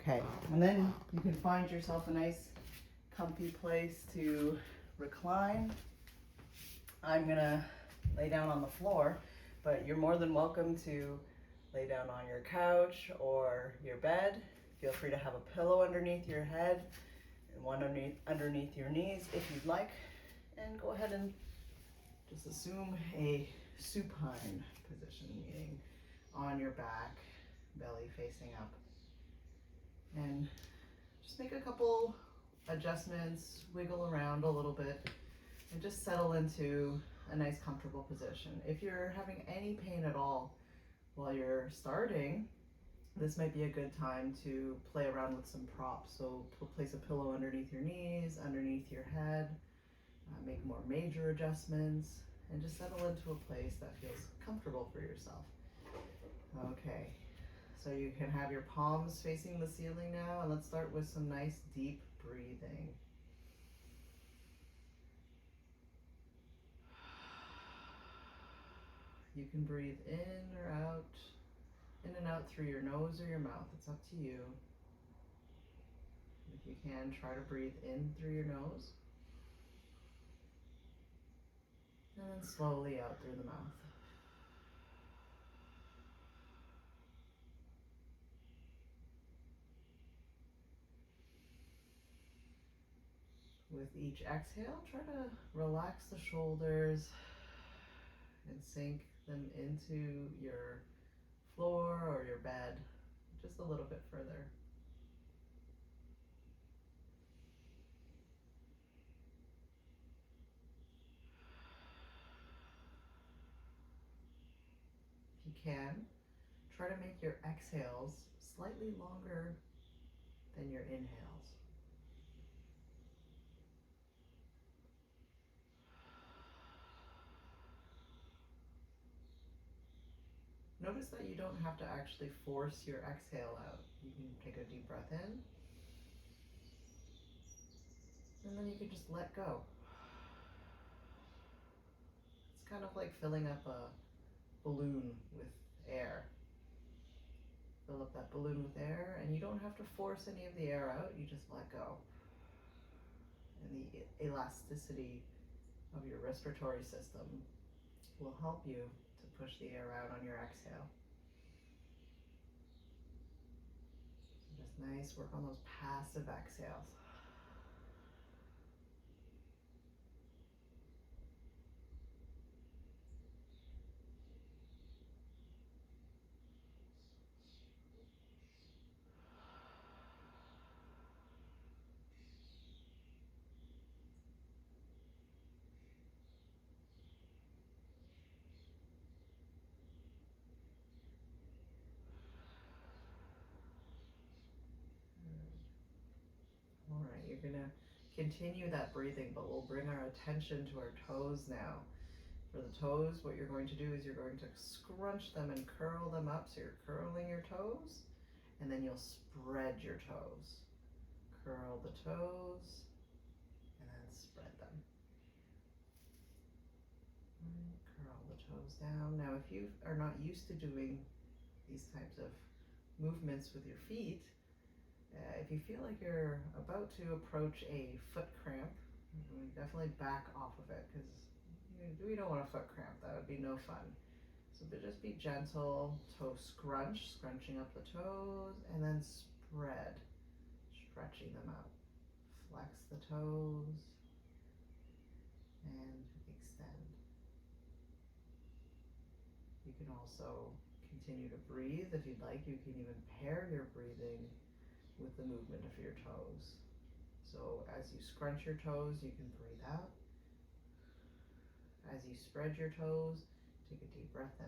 Okay, and then you can find yourself a nice comfy place to recline. I'm gonna lay down on the floor, but you're more than welcome to lay down on your couch or your bed. Feel free to have a pillow underneath your head and one underneath your knees if you'd like. And go ahead and just assume a supine position, meaning on your back, belly facing up. And just make a couple adjustments, wiggle around a little bit, and just settle into a nice comfortable position. If you're having any pain at all while you're starting, this might be a good time to play around with some props. So place a pillow underneath your knees, underneath your head, make more major adjustments, and just settle into a place that feels comfortable for yourself. Okay, so you can have your palms facing the ceiling now, and let's start with some nice deep breathing. You can breathe in or out, in and out through your nose or your mouth. It's up to you. If you can, try to breathe in through your nose, and then slowly out through the mouth. With each exhale, try to relax the shoulders and sink them into your floor or your bed just a little bit further. If you can, try to make your exhales slightly longer than your inhales. Notice that you don't have to actually force your exhale out. You can take a deep breath in, and then you can just let go. It's kind of like filling up a balloon with air. Fill up that balloon with air, and you don't have to force any of the air out, you just let go. And the elasticity of your respiratory system will help you to push the air out on your exhale. Just nice, work on those passive exhales. All right, you're gonna continue that breathing, but we'll bring our attention to our toes now. For the toes, what you're going to do is you're going to scrunch them and curl them up. So you're curling your toes, and then you'll spread your toes. Curl the toes, and then spread them. Curl the toes down. Now, if you are not used to doing these types of movements with your feet, if you feel like you're about to approach a foot cramp, definitely back off of it, because we don't want a foot cramp. That would be no fun. So but just be gentle, toe scrunch, scrunching up the toes, and then spread, stretching them out. Flex the toes and extend. You can also continue to breathe if you'd like. You can even pair your breathing with the movement of your toes. So as you scrunch your toes, you can breathe out. As you spread your toes, take a deep breath in.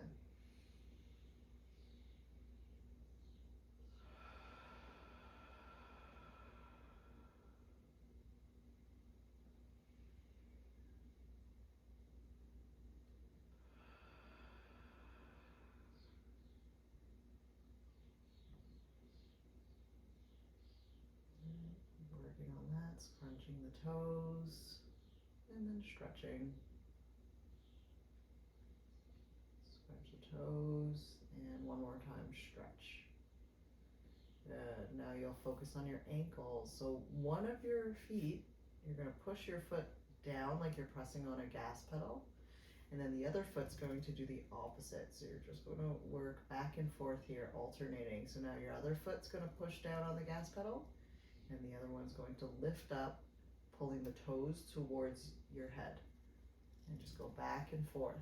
Working on that, scrunching the toes, and then stretching. Scrunch the toes, and one more time, stretch. Now Now you'll focus on your ankles. So one of your feet, you're going to push your foot down like you're pressing on a gas pedal. And then the other foot's going to do the opposite. So you're just going to work back and forth here, alternating. So now your other foot's going to push down on the gas pedal, and the other one's going to lift up, pulling the toes towards your head. And just go back and forth.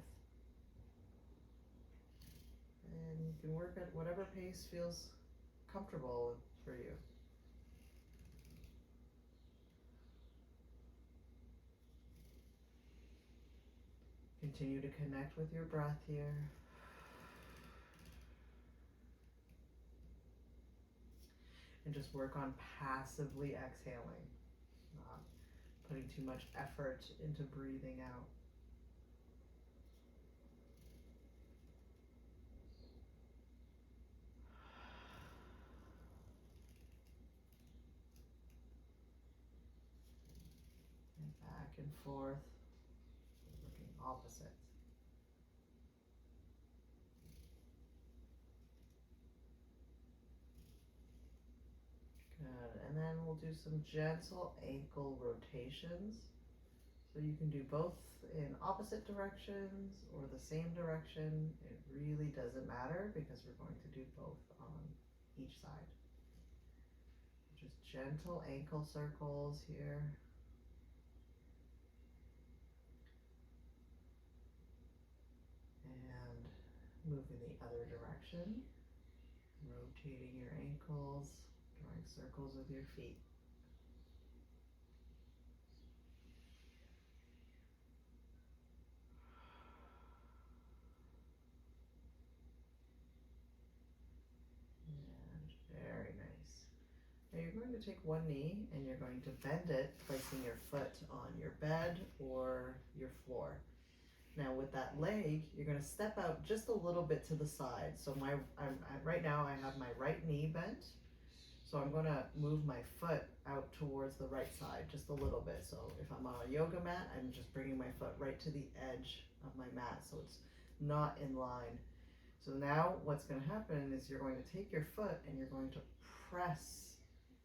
And you can work at whatever pace feels comfortable for you. Continue to connect with your breath here. And just work on passively exhaling, not putting too much effort into breathing out. And back and forth, looking opposite. Good, and then we'll do some gentle ankle rotations. So you can do both in opposite directions or the same direction. It really doesn't matter because we're going to do both on each side. Just gentle ankle circles here. And move in the other direction, rotating your ankles, drawing circles with your feet. And very nice. Now you're going to take one knee and you're going to bend it, placing your foot on your bed or your floor. Now with that leg, you're going to step out just a little bit to the side. So right now I have my right knee bent. So I'm going to move my foot out towards the right side just a little bit. So if I'm on a yoga mat, I'm just bringing my foot right to the edge of my mat so it's not in line. So now what's going to happen is you're going to take your foot and you're going to press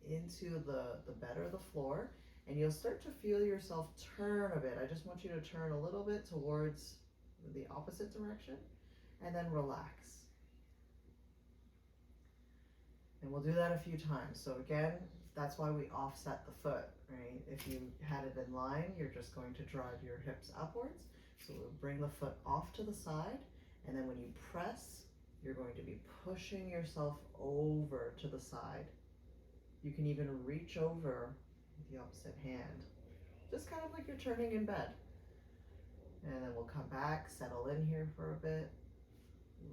into the bed or the floor, and you'll start to feel yourself turn a bit. I just want you to turn a little bit towards the opposite direction and then relax. And we'll do that a few times. So again, that's why we offset the foot, right? If you had it in line, you're just going to drive your hips upwards. So we'll bring the foot off to the side, and then when you press, you're going to be pushing yourself over to the side. You can even reach over with the opposite hand, just kind of like you're turning in bed. And then we'll come back, settle in here for a bit,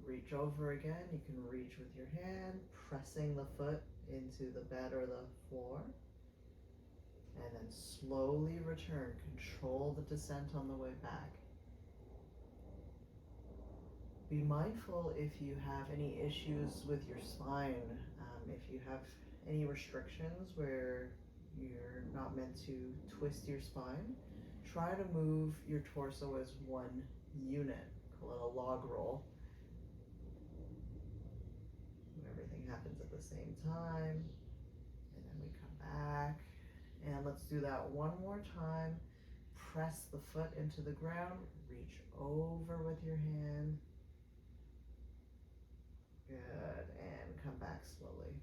reach over again. You can reach with your hand, pressing the foot into the bed or the floor, and then slowly return. Control the descent on the way back. Be mindful if you have any issues with your spine, if you have any restrictions where you're not meant to twist your spine. Try to move your torso as one unit. Call it a log roll. Everything happens at the same time, and then we come back, and let's do that one more time. Press the foot into the ground, reach over with your hand. Good, and come back slowly.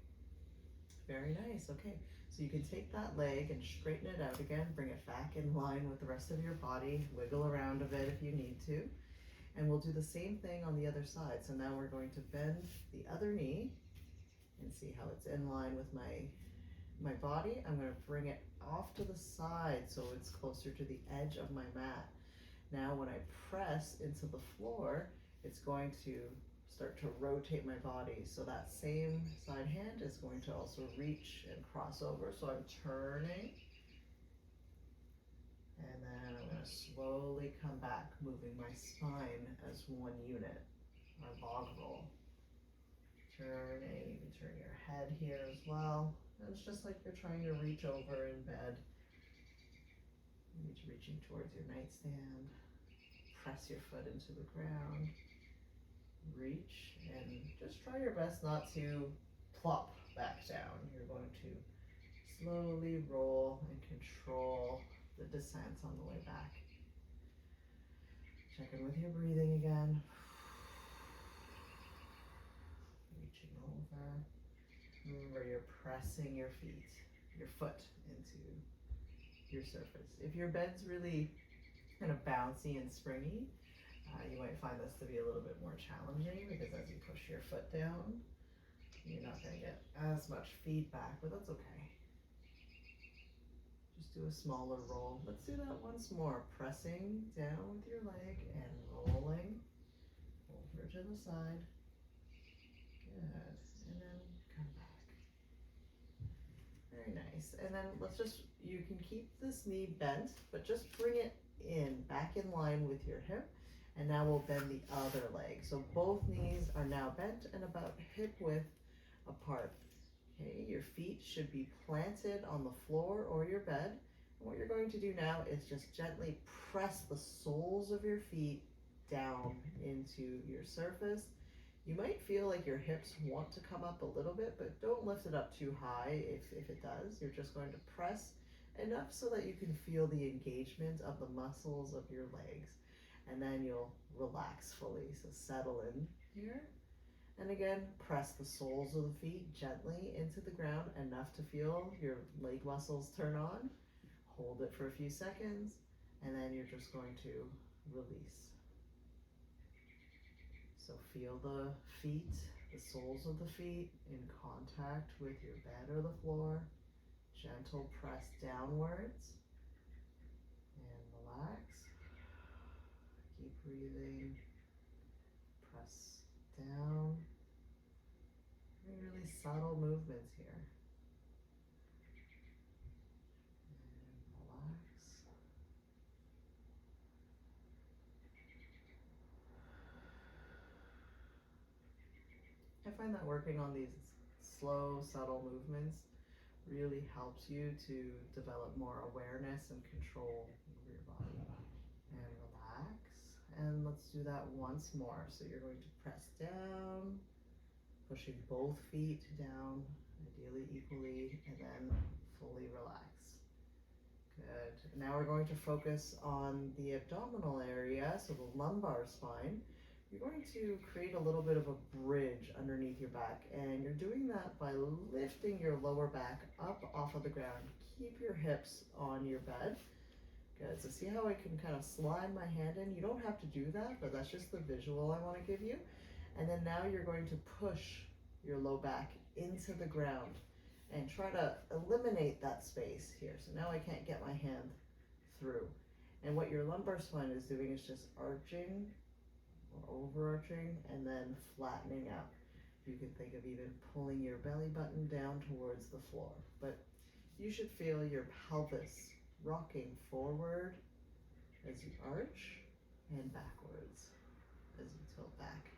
Very nice. Okay, so you can take that leg and straighten it out again, bring it back in line with the rest of your body, wiggle around a bit if you need to. And we'll do the same thing on the other side. So now we're going to bend the other knee and see how it's in line with my body. I'm going to bring it off to the side so it's closer to the edge of my mat. Now when I press into the floor, it's going to start to rotate my body. So that same side hand is going to also reach and cross over. So I'm turning, and then I'm going to slowly come back, moving my spine as one unit, my log roll. Turning, you can turn your head here as well. And it's just like you're trying to reach over in bed. Maybe reaching towards your nightstand. Press your foot into the ground. Reach, and just try your best not to plop back down. You're going slowly roll and control the descent on the way back. Check in with your breathing again. Reaching over. Remember, you're pressing your foot into your surface. If your bed's really kind of bouncy and springy, you might find this to be a little bit more challenging because as you push your foot down, you're not going to get as much feedback, but that's okay. Just do a smaller roll. Let's do that once more. Pressing down with your leg and rolling over to the side. Good. And then come back. Very nice. And then you can keep this knee bent, but just bring it back in line with your hip. And now we'll bend the other leg. So both knees are now bent and about hip width apart. Okay, your feet should be planted on the floor or your bed. And what you're going to do now is just gently press the soles of your feet down into your surface. You might feel like your hips want to come up a little bit, but don't lift it up too high if it does. You're just going to press enough so that you can feel the engagement of the muscles of your legs. And then you'll relax fully, so settle in here. And again, press the soles of the feet gently into the ground, enough to feel your leg muscles turn on. Hold it for a few seconds, and then you're just going to release. So feel the feet, the soles of the feet in contact with your bed or the floor. Gentle press downwards, and relax. Keep breathing. Press down. Really subtle movements here. And relax. I find that working on these slow, subtle movements really helps you to develop more awareness and control over your body. And relax. And let's do that once more. So you're going to press down, pushing both feet down, ideally equally, and then fully relax. Good. Now we're going to focus on the abdominal area, so the lumbar spine. You're going to create a little bit of a bridge underneath your back, and you're doing that by lifting your lower back up off of the ground. Keep your hips on your bed. Good, so see how I can kind of slide my hand in? You don't have to do that, but that's just the visual I want to give you. And then now you're going to push your low back into the ground and try to eliminate that space here. So now I can't get my hand through. And what your lumbar spine is doing is just arching or overarching and then flattening out. You can think of even pulling your belly button down towards the floor. But you should feel your pelvis rocking forward as you arch and backwards as you tilt back.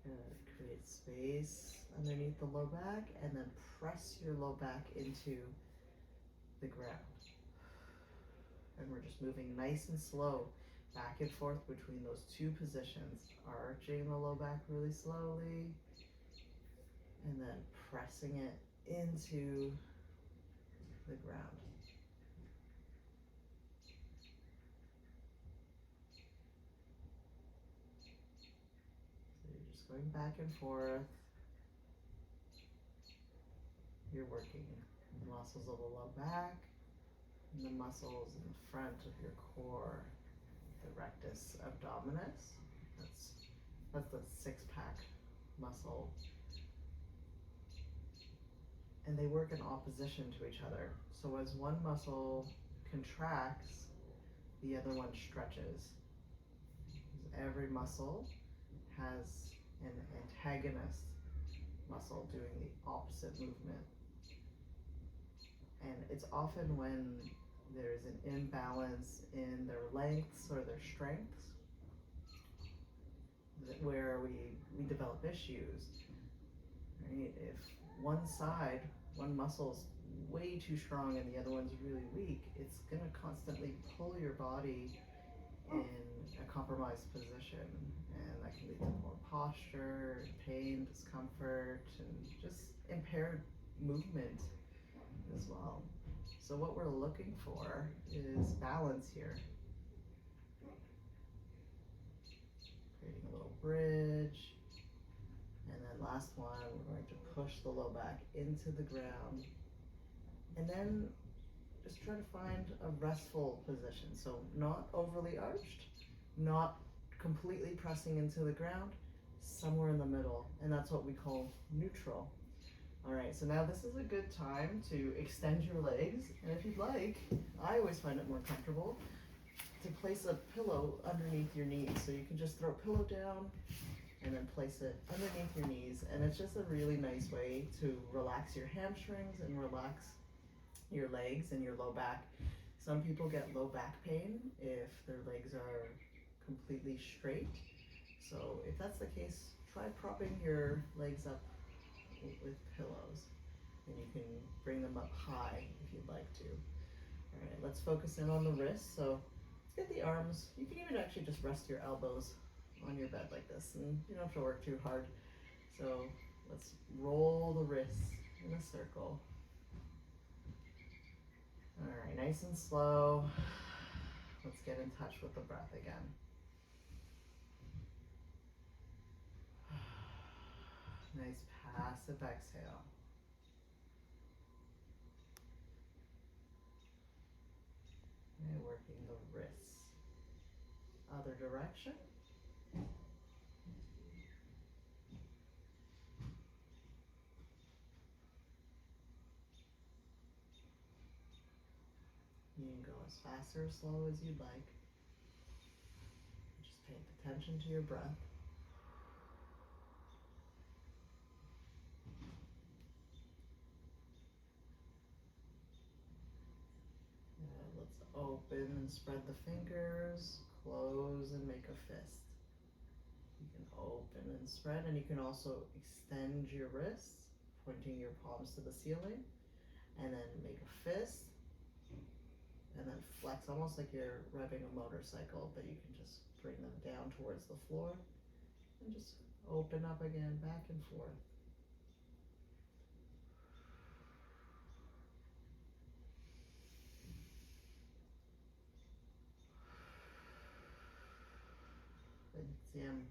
Good. Create space underneath the low back and then press your low back into the ground. And we're just moving nice and slow back and forth between those two positions, arching the low back really slowly and then pressing it into the ground. So you're just going back and forth. You're working the muscles of the low back and the muscles in the front of your core, the rectus abdominis. That's the six-pack muscle. And they work in opposition to each other. So as one muscle contracts, the other one stretches. Every muscle has an antagonist muscle doing the opposite movement. And it's often when there's an imbalance in their lengths or their strengths where we develop issues. Right? If one muscle is way too strong and the other one's really weak, it's going to constantly pull your body in a compromised position, and that can lead to poor posture, pain, discomfort, and just impaired movement as well. So what we're looking for is balance here. Creating a little bridge. And then last one, we're going to push the low back into the ground. And then just try to find a restful position. So not overly arched, not completely pressing into the ground, somewhere in the middle. And that's what we call neutral. All right, so now this is a good time to extend your legs. And if you'd like, I always find it more comfortable to place a pillow underneath your knees. So you can just throw a pillow down and then place it underneath your knees. And it's just a really nice way to relax your hamstrings and relax your legs and your low back. Some people get low back pain if their legs are completely straight. So if that's the case, try propping your legs up with pillows, and you can bring them up high if you'd like to. All right, let's focus in on the wrists. So let's get the arms. You can even actually just rest your elbows on your bed like this, and you don't have to work too hard. So let's roll the wrists in a circle. All right, nice and slow. Let's get in touch with the breath again. Nice passive exhale. And working the wrists. Other direction. You can go as fast or slow as you'd like. Just pay attention to your breath. And let's open and spread the fingers, close and make a fist. You can open and spread, and you can also extend your wrists, pointing your palms to the ceiling, and then make a fist, and then flex, almost like you're revving a motorcycle, but you can just bring them down towards the floor, and just open up again, back and forth. See, I'm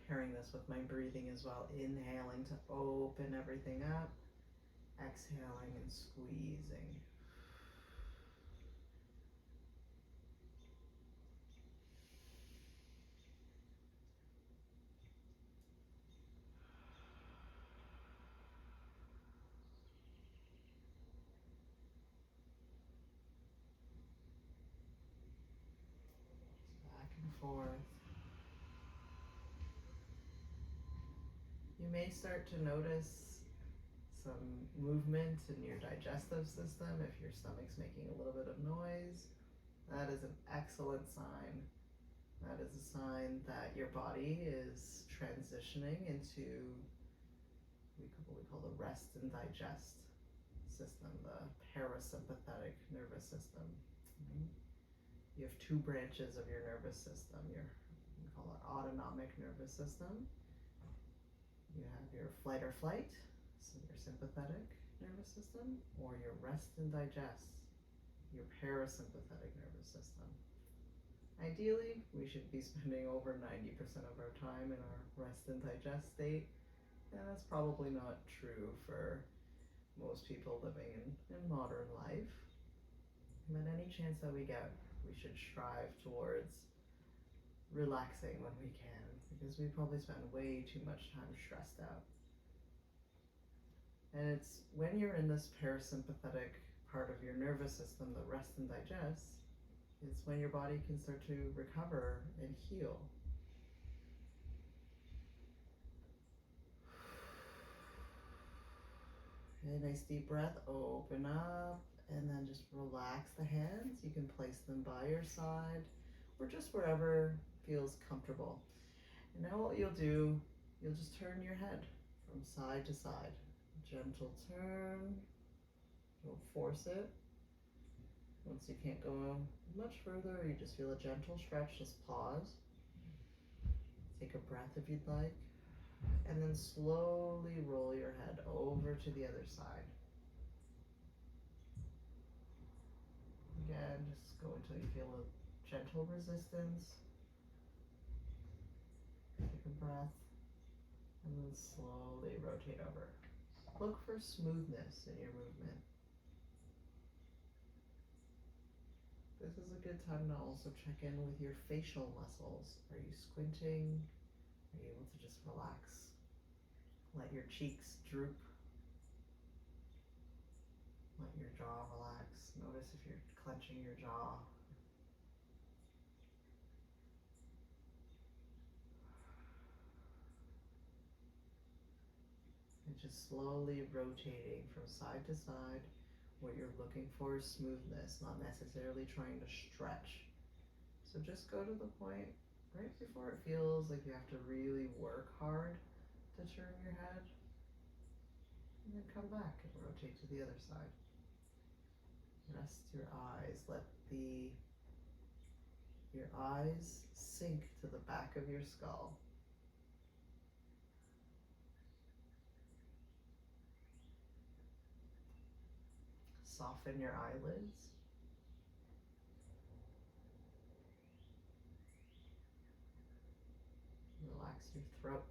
pairing this with my breathing as well. Inhaling to open everything up. Exhaling and squeezing. Back and forth. You may start to notice some movement in your digestive system if your stomach's making a little bit of noise. That is an excellent sign. That is a sign that your body is transitioning into what we call the rest and digest system, the parasympathetic nervous system. You have two branches of your nervous system. We call it autonomic nervous system. You have your flight or flight, so your sympathetic nervous system, or your rest and digest, your parasympathetic nervous system. Ideally, we should be spending over 90% of our time in our rest and digest state, and that's probably not true for most people living in modern life. But any chance that we get, we should strive towards relaxing when we can, because we probably spend way too much time stressed out. And it's when you're in this parasympathetic part of your nervous system, the rest and digest, it's when your body can start to recover and heal. Okay, nice deep breath, open up, and then just relax the hands. You can place them by your side or just wherever feels comfortable. And now what you'll do, you'll just turn your head from side to side. Gentle turn, don't force it. Once you can't go much further, or you just feel a gentle stretch, just pause. Take a breath if you'd like, and then slowly roll your head over to the other side. Again, just go until you feel a gentle resistance. Take a breath, and then slowly rotate over. Look for smoothness in your movement. This is a good time to also check in with your facial muscles. Are you squinting? Are you able to just relax? Let your cheeks droop. Let your jaw relax. Notice if you're clenching your jaw. And just slowly rotating from side to side. What you're looking for is smoothness, not necessarily trying to stretch. So just go to the point right before it feels like you have to really work hard to turn your head. And then come back and rotate to the other side. Rest your eyes. Let your eyes sink to the back of your skull. Soften your eyelids. Relax your throat.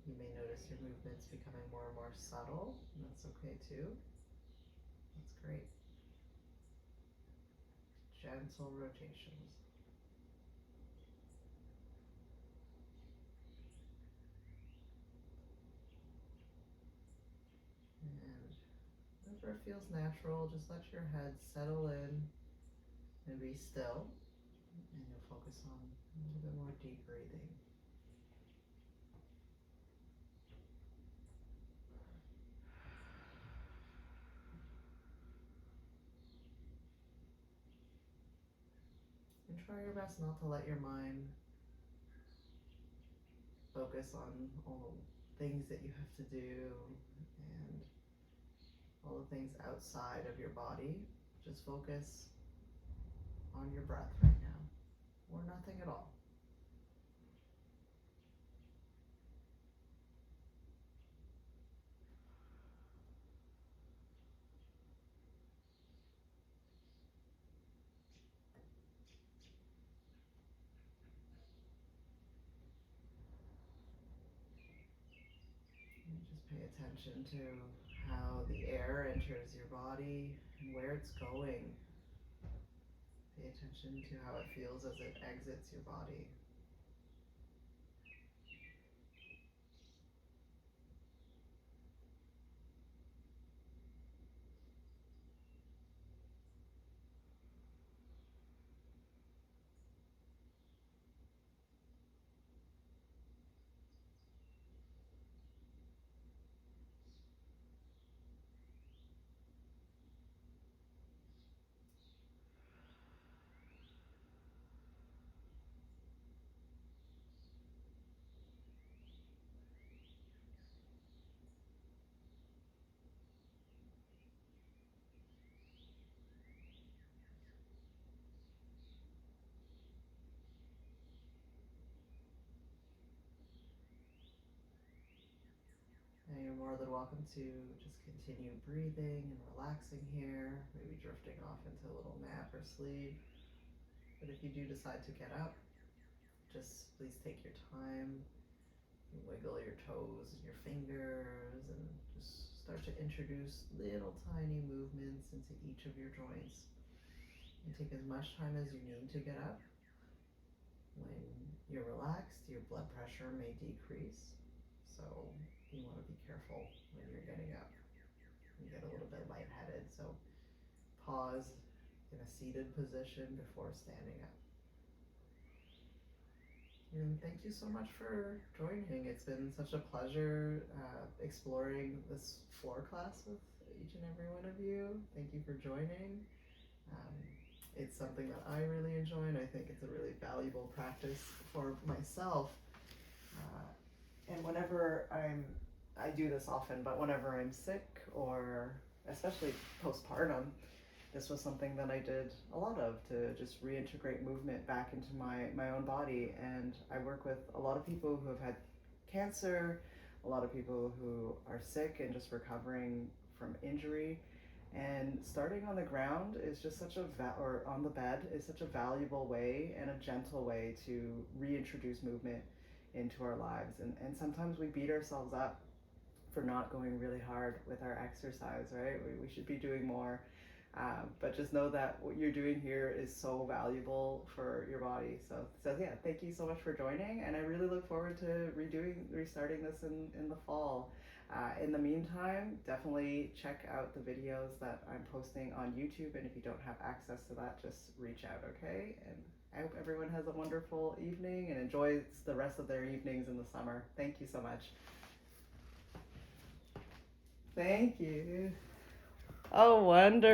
You may notice your movements becoming more and more subtle, and that's okay too. That's great. Gentle rotations. And whenever it feels natural, just let your head settle in and be still. And you'll focus on a little bit more deep breathing. And try your best not to let your mind focus on all the things that you have to do and all the things outside of your body. Just focus on your breath right now, or nothing at all. And just pay attention to how the air enters your body and where it's going. Pay attention to how it feels as it exits your body. And you're more than welcome to just continue breathing and relaxing here, maybe drifting off into a little nap or sleep. But if you do decide to get up, just please take your time. You wiggle your toes and your fingers and just start to introduce little tiny movements into each of your joints. And take as much time as you need to get up. When you're relaxed, your blood pressure may decrease. So you want to be careful when you're getting up. You get a little bit lightheaded, so pause in a seated position before standing up. And thank you so much for joining. It's been such a pleasure exploring this floor class with each and every one of you. Thank you for joining. It's something that I really enjoy, and I think it's a really valuable practice for myself. And whenever I'm I do this often, but whenever I'm sick or especially postpartum, this was something that I did a lot of to just reintegrate movement back into my own body. And I work with a lot of people who have had cancer, a lot of people who are sick and just recovering from injury. And starting on the ground is just such a or on the bed is such a valuable way and a gentle way to reintroduce movement into our lives. And sometimes we beat ourselves up for not going really hard with our exercise, right? We should be doing more. But just know that what you're doing here is so valuable for your body. So yeah, thank you so much for joining, and I really look forward to restarting this in the fall. In the meantime, definitely check out the videos that I'm posting on YouTube, and if you don't have access to that, just reach out, okay? And I hope everyone has a wonderful evening and enjoys the rest of their evenings in the summer. Thank you so much. Thank you. Oh, wonderful.